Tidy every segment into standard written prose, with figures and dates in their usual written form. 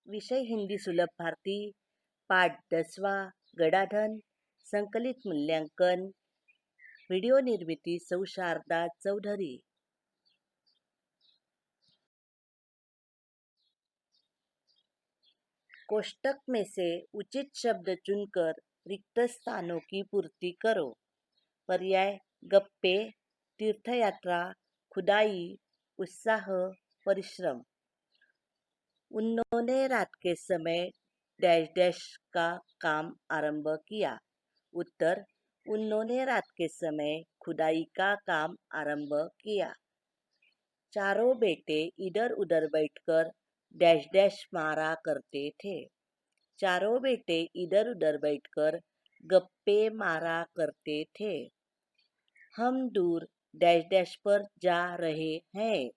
विषय हिंदी सुलभ भारती पाठ 10वा गडाधन संकलित मूल्यांकन व्हिडिओ निर्मिती सौ शारदा चौधरी। कोष्टक में से उचित शब्द चुनकर रिक्त स्थानों की पूर्ति करो। पर्याय गप्पे, तीर्थयात्रा, खुदाई, उत्साह, परिश्रम। उन्होंने रात के समय डैश डैश का काम आरंभ किया। उत्तर उन्होंने रात के समय खुदाई का काम आरंभ किया। चारों बेटे इधर उधर बैठकर डैश डैश मारा करते थे। चारों बेटे इधर उधर बैठकर गप्पे मारा करते थे। हम दूर डैश डैश पर जा रहे हैं।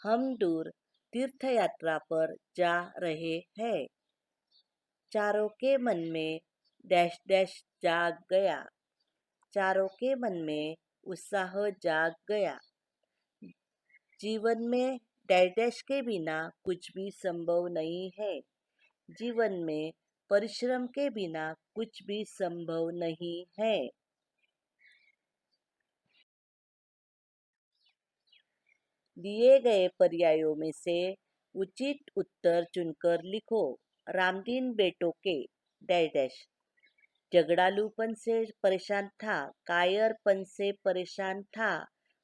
हम दूर तीर्थ यात्रा पर जा रहे हैं। चारों के मन में डैश डैश जाग गया। चारों के मन में उत्साह जाग गया। जीवन में डैश डैश के बिना कुछ भी संभव नहीं है। जीवन में परिश्रम के बिना कुछ भी संभव नहीं है। दिए गए पर्यायों में से उचित उत्तर चुनकर लिखो। रामदीन बेटों के डैश डैश झगड़ालूपन से परेशान था, कायरपन से परेशान था,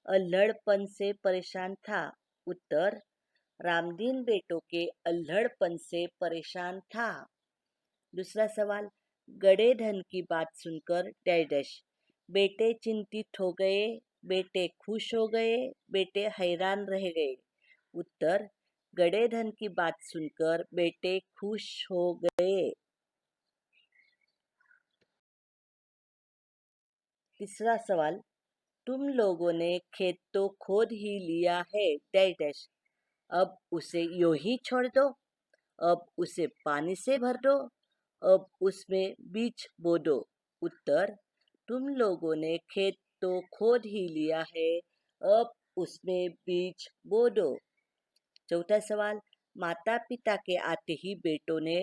अल्हड़पन से परेशान था। उत्तर रामदीन बेटों के अल्हड़पन से परेशान था। दूसरा सवाल गड़े धन की बात सुनकर डैश डैश बेटे चिंतित हो गए, बेटे खुश हो गए, बेटे हैरान रह गए। उत्तर गड़े धन की बात सुनकर बेटे खुश हो गए। तीसरा सवाल तुम लोगों ने खेत तो खोद ही लिया है डैश डैश अब उसे यूं ही छोड़ दो, अब उसे पानी से भर दो, अब उसमें बीज बो दो। उत्तर तुम लोगों ने खेत तो खोद ही लिया है, अब उसमें बीज बो दो। चौथा सवाल माता पिता के आते ही बेटों ने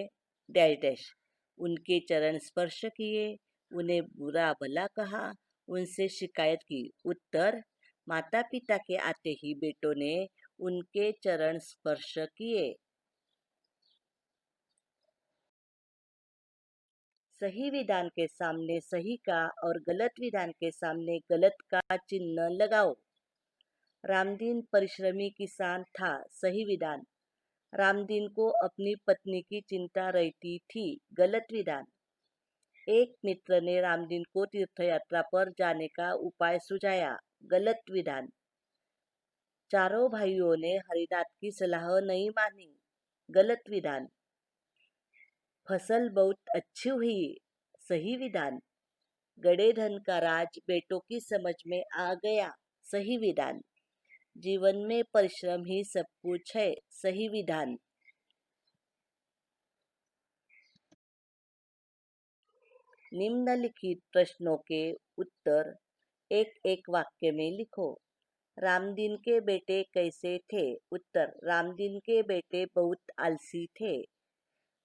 डैश डैश उनके चरण स्पर्श किए, उन्हें बुरा भला कहा, उनसे शिकायत की। उत्तर माता पिता के आते ही बेटों ने उनके चरण स्पर्श किए। सही विधान के सामने सही का और गलत विधान के सामने गलत का चिन्ह लगाओ। रामदीन परिश्रमी किसान था। सही विधान। रामदीन को अपनी पत्नी की चिंता रहती थी। गलत विधान। एक मित्र ने रामदीन को तीर्थयात्रा पर जाने का उपाय सुझाया। गलत विधान। चारों भाइयों ने हरिनाथ की सलाह नहीं मानी। गलत विधान। फसल बहुत अच्छी हुई। सही विधान। गड़े धन का राज बेटों की समझ में आ गया। सही विधान। जीवन में परिश्रम ही सब कुछ है। सही विधान। निम्नलिखित प्रश्नों के उत्तर एक एक वाक्य में लिखो। रामदीन के बेटे कैसे थे? उत्तर रामदीन के बेटे बहुत आलसी थे।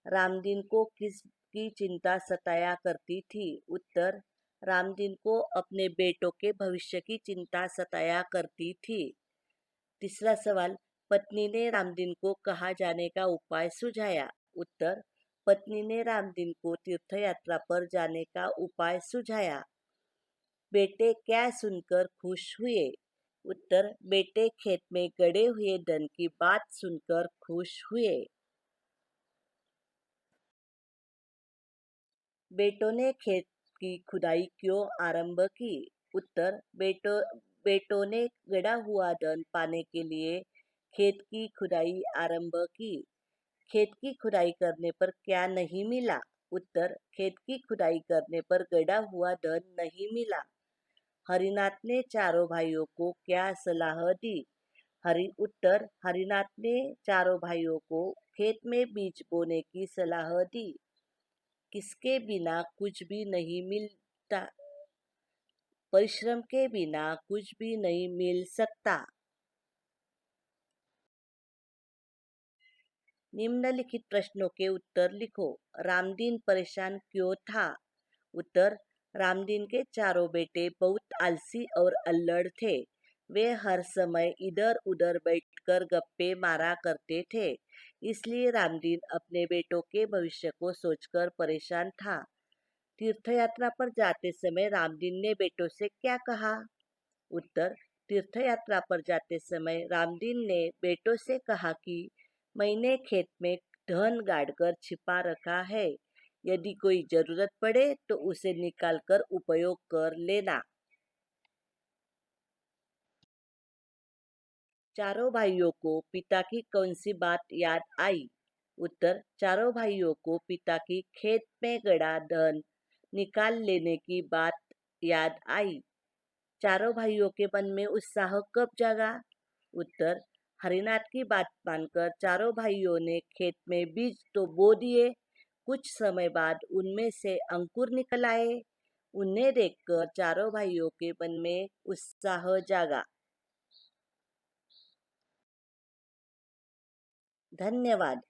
रामदीन को किसकी चिंता सताया करती थी? उत्तर रामदीन को अपने बेटों के भविष्य की चिंता सताया करती थी। तीसरा सवाल पत्नी ने रामदीन को कहाँ जाने का उपाय सुझाया? उत्तर पत्नी ने रामदीन को तीर्थयात्रा पर जाने का उपाय सुझाया। बेटे क्या सुनकर खुश हुए? उत्तर बेटे खेत में गड़े हुए धन की बात सुनकर खुश हुए। बेटों ने खेत की खुदाई क्यों आरंभ की? उत्तर बेटों ने गड़ा हुआ धन पाने के लिए खेत की खुदाई आरंभ की। खेत की खुदाई करने पर क्या नहीं मिला? उत्तर खेत की खुदाई करने पर गड़ा हुआ धन नहीं मिला। हरिनाथ ने चारों भाइयों को क्या सलाह दी? उत्तर हरिनाथ ने चारों भाइयों को खेत में बीज बोने की सलाह दी। किसके बिना कुछ भी नहीं मिलता? परिश्रम के बिना कुछ भी नहीं मिल सकता। निम्नलिखित प्रश्नों के उत्तर लिखो। रामदीन परेशान क्यों था? उत्तर, रामदीन के चारों बेटे बहुत आलसी और अल्लड़ थे। वे हर समय इधर उधर बैठकर गप्पे मारा करते थे। इसलिए रामदीन अपने बेटों के भविष्य को सोचकर परेशान था। तीर्थयात्रा पर जाते समय रामदीन ने बेटों से क्या कहा? उत्तर, तीर्थयात्रा पर जाते समय रामदीन ने बेटों से कहा कि मैंने खेत में धन गाड़कर छिपा रखा है। यदि कोई जरूरत पड़े तो उसे निकालकर उपयोग कर लेना। चारों भाइयों को पिता की कौन सी बात याद आई? उत्तर, चारों भाइयों को पिता की खेत में गड़ा धन निकाल लेने की बात याद आई। चारों भाइयों के मन में उत्साह कब जागा? उत्तर, हरिनाथ की बात मानकर चारों भाइयों ने खेत में बीज तो बो दिए। कुछ समय बाद उनमें से अंकुर निकल आए। उन्हें देखकर चारों भाइयों के मन में उत्साह जागा। धन्यवाद।